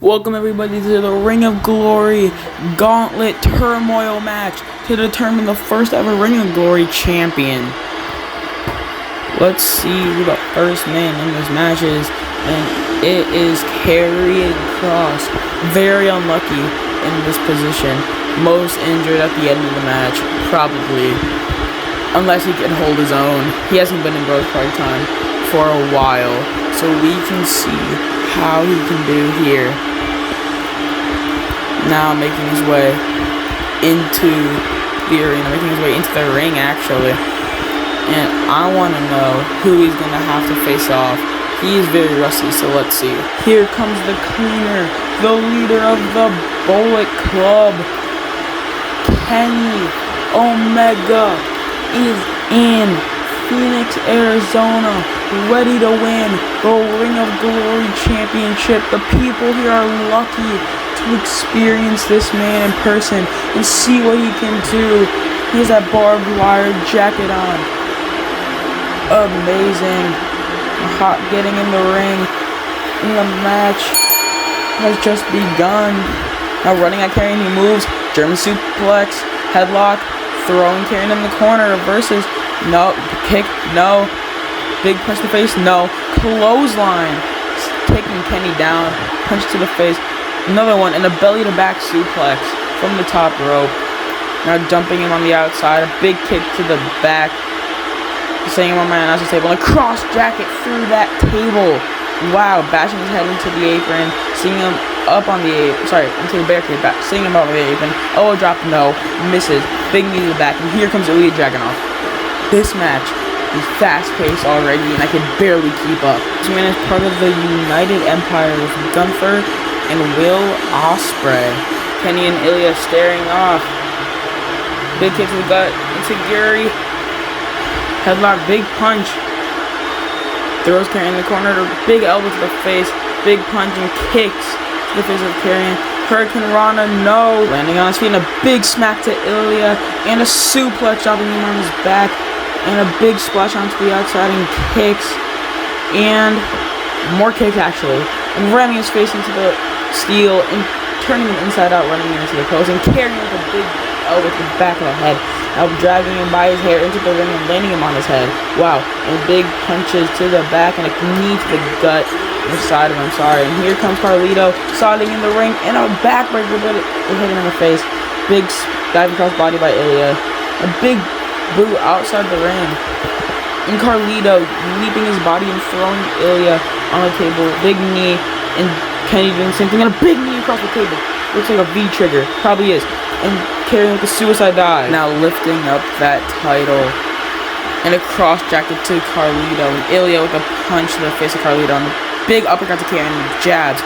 Welcome everybody to the Ring of Glory Gauntlet Turmoil match to determine the first ever Ring of Glory champion. Let's see who the first man in this match is, and it is Karrion Kross. Very unlucky in this position. Most injured at the end of the match, probably. Unless he can hold his own. He hasn't been in Bros Party time for a while, so we can see how he can do here. Now making his way into the arena, making his way into the ring actually. And I want to know who he's going to have to face off. He is very rusty, so let's see. Here comes the cleaner, the leader of the Bullet Club. Kenny Omega is in Phoenix, Arizona, ready to win the Ring of Glory Championship. The people here are lucky to experience this man in person and see what he can do. He has that barbed wire jacket on. Amazing. Hot getting in the ring. And the match has just begun. Now running at Karrion, he moves. German suplex, headlock, throwing Karrion in the corner, reverses. No, kick, no. Big punch to the face, no. Clothesline. Taking Kenny down. Punch to the face. Another one, and a belly-to-back suplex from the top rope. Now dumping him on the outside. A big kick to the back. Setting him on my announcer's table. And a cross jacket through that table. Wow, bashing his head into the apron. Seeing him up on the apron. Sorry, into the barricade back. Seeing him up on the apron. Elbow drop, no. Misses. Big knee to the back. And here comes Ilya Dragunov. This match is fast-paced already, and I can barely keep up. This man is part of the United Empire with Gunther and Will Ospreay. Kenny and Ilya staring off. Big kick to the gut into Gary. Headlock, big punch. Throws Karrion in the corner. Big elbow to the face. Big punch and kicks to the face of Karrion. Hurricane Rana, no. Landing on his feet and a big smack to Ilya. And a suplex, dropping him on his back. And a big splash onto the outside and kicks. And more kicks actually. And ramming his face into the steel and turning him inside out, running him into the post and carrying with a big elbow to the back of the head. Now dragging him by his hair into the ring and landing him on his head. Wow. And big punches to the back and a knee to the gut inside of him. Sorry. And here comes Carlito sliding in the ring and a backbreaker, but it hit him in the face. Big diving cross body by Ilya. A big boot outside the ring. And Carlito leaping his body and throwing Ilya on the table. Big knee. And Kenny doing the same thing. And a big knee across the table. Looks like a V trigger. Probably is. And Karrion with the suicide dive. Now lifting up that title. And a cross jacket to Carlito. And Ilya with a punch to the face of Carlito. And a big uppercut to Karrion with jabs.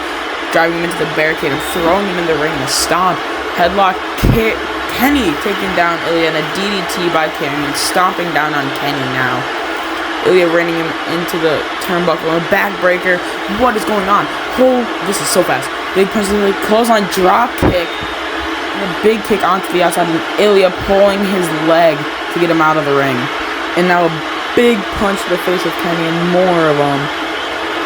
Driving him into the barricade and throwing him in the ring. And a stomp. Headlock. Kenny taking down Ilya. And a DDT by Karrion. Stomping down on Kenny now. Ilya running him into the turnbuckle. A backbreaker. What is going on? Oh, this is so fast. Big punch to the clothesline. Drop kick. And a big kick onto the outside, and Ilya pulling his leg to get him out of the ring. And now a big punch to the face of Kenny and more of them.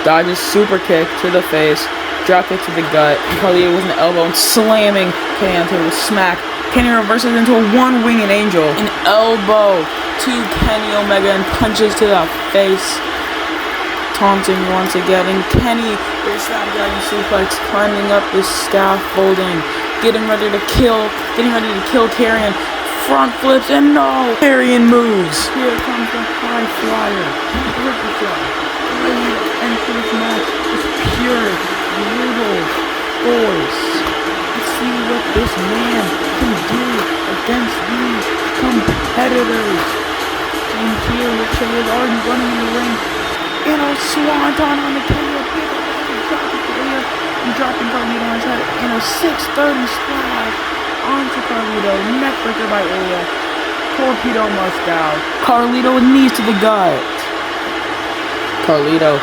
Dodges super kick to the face, drop kick to the gut. And Carlito with an elbow and slamming Kenny onto the smack. Kenny reverses into a one-winged angel. An elbow to Kenny Omega and punches to the face. Taunting once again, and Kenny with a snapdragon suplex, climbing up the scaffolding. Getting ready to kill Karrion. Front flips and no! Karrion moves. Here comes the high flyer. Ricochet. Into this match is pure, brutal force. Let's see what this man can do against these competitors. And here Ricochet is already running in the ring. And a swanton on the Kenny. And dropping Carlito on his head in a 630 splash onto Carlito. Neckbreaker by Ilya. Torpedo Moscow. Carlito with knees to the gut. Carlito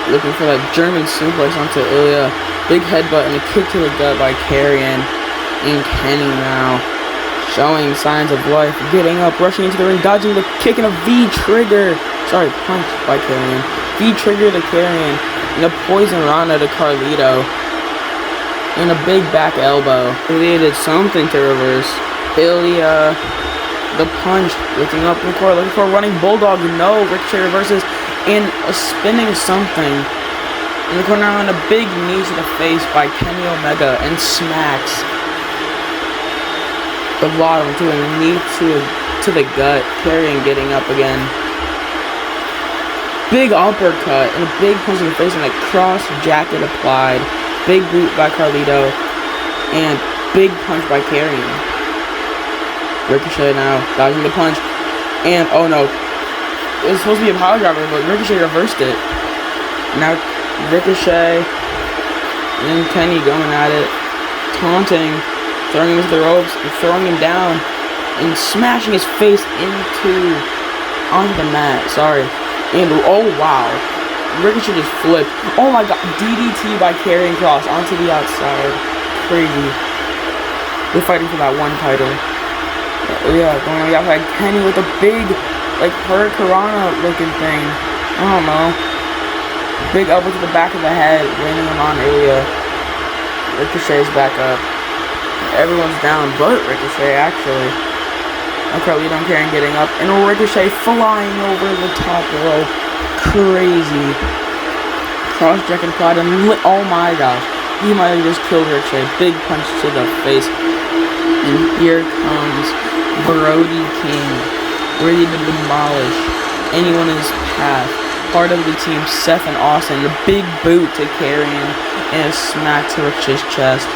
looking for that German suplex onto Ilya. Big headbutt and a kick to the gut by Karrion. And Kenny now showing signs of life. Getting up, rushing into the ring, dodging the kick and a V-trigger. Sorry, punch by Karrion. V-trigger to Karrion. And a poison Rana to Carlito. and a big back elbow. Ilya did something to reverse. Ilya, the punch, lifting up in the corner, looking for a running bulldog. No, Ricochet reverses, and a spinning something. In the corner on a big knee to the face by Kenny Omega, and smacks the bottom to a knee to the gut. Karrion getting up again. Big uppercut and a big punch in the face and a cross jacket applied. Big boot by Carlito and big punch by Karrion. Ricochet now dodging the punch, and oh no, it was supposed to be a power driver, but Ricochet reversed it. Now Ricochet and Kenny going at it, taunting, throwing him into the ropes, and throwing him down, and smashing his face onto the mat. Sorry. And oh wow, Ricochet just flipped. Oh my god, DDT by Karrion Kross onto the outside. Crazy. They're fighting for that one title. Yeah, going on the outside. Kenny with a big, like, Hurricanrana looking thing. I don't know. Big elbow to the back of the head, landing him on Ilya. Ricochet's back up. Everyone's down but Ricochet, actually. Carlito and Karrion getting up, and Ricochet flying over the top rope. Crazy. Cross jacket applied, and oh my gosh, he might have just killed Ricochet. Big punch to the face. And here comes Brody King, ready to demolish anyone in his path. Part of the team, Seth and Austin. A big boot to Karrion, and a smack to Ricochet's chest.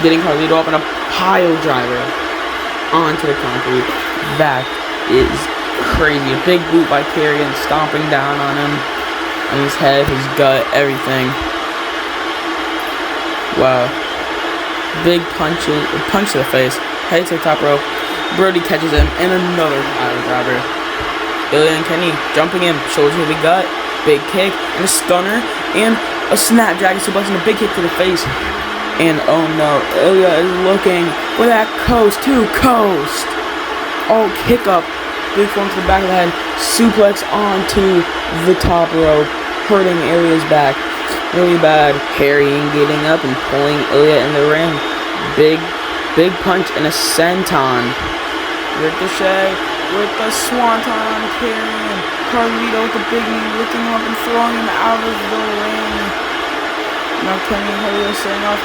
Getting Carlito up, and a pile driver onto the concrete. That is crazy. A big boot by Karrion, stomping down on him, on his head, his gut, everything. Wow. Big punch to the face. Head to the top rope. Brody catches him, and another pile driver. Ilya and Kenny jumping in, shoulders to the gut, big kick, and a stunner, and a snapdragon suplex, and a big kick to the face. And oh no, Ilya is looking for that coast to coast. Oh, kick up. Big form to the back of the head. Suplex onto the top rope, hurting Ilya's back. Really bad. Karrion getting up and pulling Ilya in the ring. Big punch and a senton. Ricochet with the swanton on Karrion. Carlito with the big knee, lifting him up and throwing him out of the ring. Now Kenny and Carlito setting off.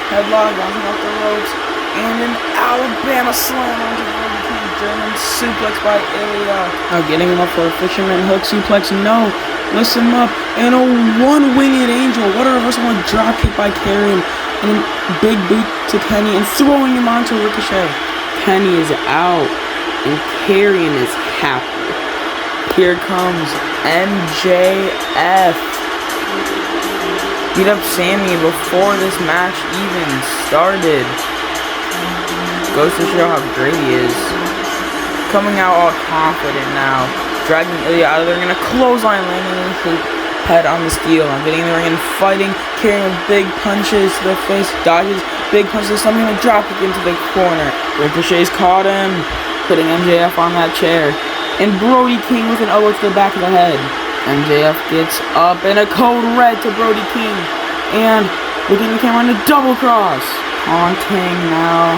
Headlock, bouncing off the ropes, and an Alabama slam onto Brody King. German suplex by Ilya. Now getting him up for a fisherman hook suplex. No, lifts him up, and a one-winged angel. What a reversal, a drop kick by Karrion, and a big boot to Kenny, and throwing him onto Ricochet. Kenny is out, and Karrion is happy. Here comes MJF. Beat up Sammy before this match even started. Goes to show how great he is. Coming out all confident now. Dragging Ilya out of there, gonna clothesline, landing his head on the steel. I'm getting in the ring and fighting, carrying big punches to the face, dodges, big punches, something to drop kick into the corner. Ricochet's caught him, putting MJF on that chair. And Brody King with an elbow to the back of the head. MJF gets up, and a code red to Brody King. And looking at the camera on a double cross. Taunting now.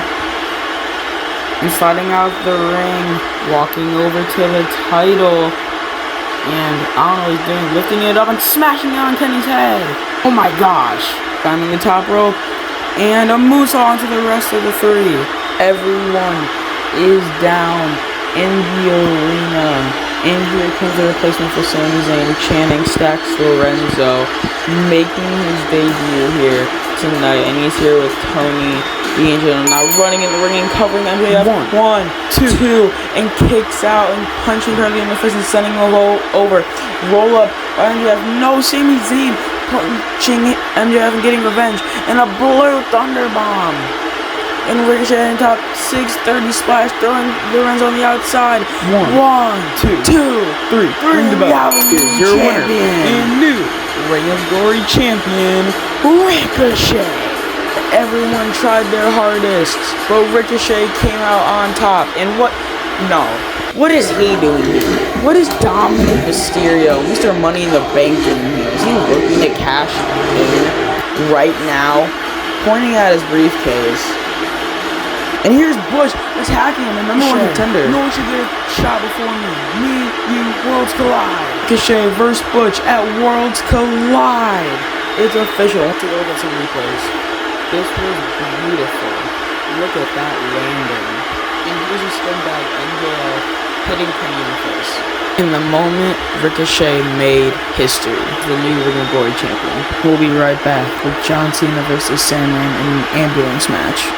And sliding out the ring. Walking over to the title. And I don't know what he's doing. Lifting it up and smashing it on Kenny's head. Oh my gosh. Climbing the top rope. And a moonsault onto the rest of the three. Everyone is down in the arena. And here comes the replacement for Sami Zayn, chanting Stacks Lorenzo, making his debut here tonight. And he's here with Tony D'Angelo, now running in the ring and covering MJF. One, two, and kicks out and punching Curly in the face and sending him over. Roll up by MJF. No, Sami Zayn punching MJF and getting revenge. And a Blue Thunder Bomb. And Ricochet on top, 630 splash, throwing Lorenzo on the outside. One, two, three. Ring the bell. Here's your winner and new Ring of Glory champion, Ricochet. Everyone tried their hardest, but Ricochet came out on top. And what is he doing here? What is Dominic Mysterio, Mr. Money in the Bank, doing here? Is he looking to cash in right now? pointing at his briefcase. And here's Bush attacking him, the number one contender. No one should get a shot before me. Me, you, Worlds Collide. Ricochet versus Butch at Worlds Collide. It's official. Let's take a look at some replays. This was beautiful. Look at that landing. And here's a scumbag MJF hitting Kenny in the face. In the moment, Ricochet made history. The new Ring of Glory champion. We'll be right back with John Cena versus Sandman in an ambulance match.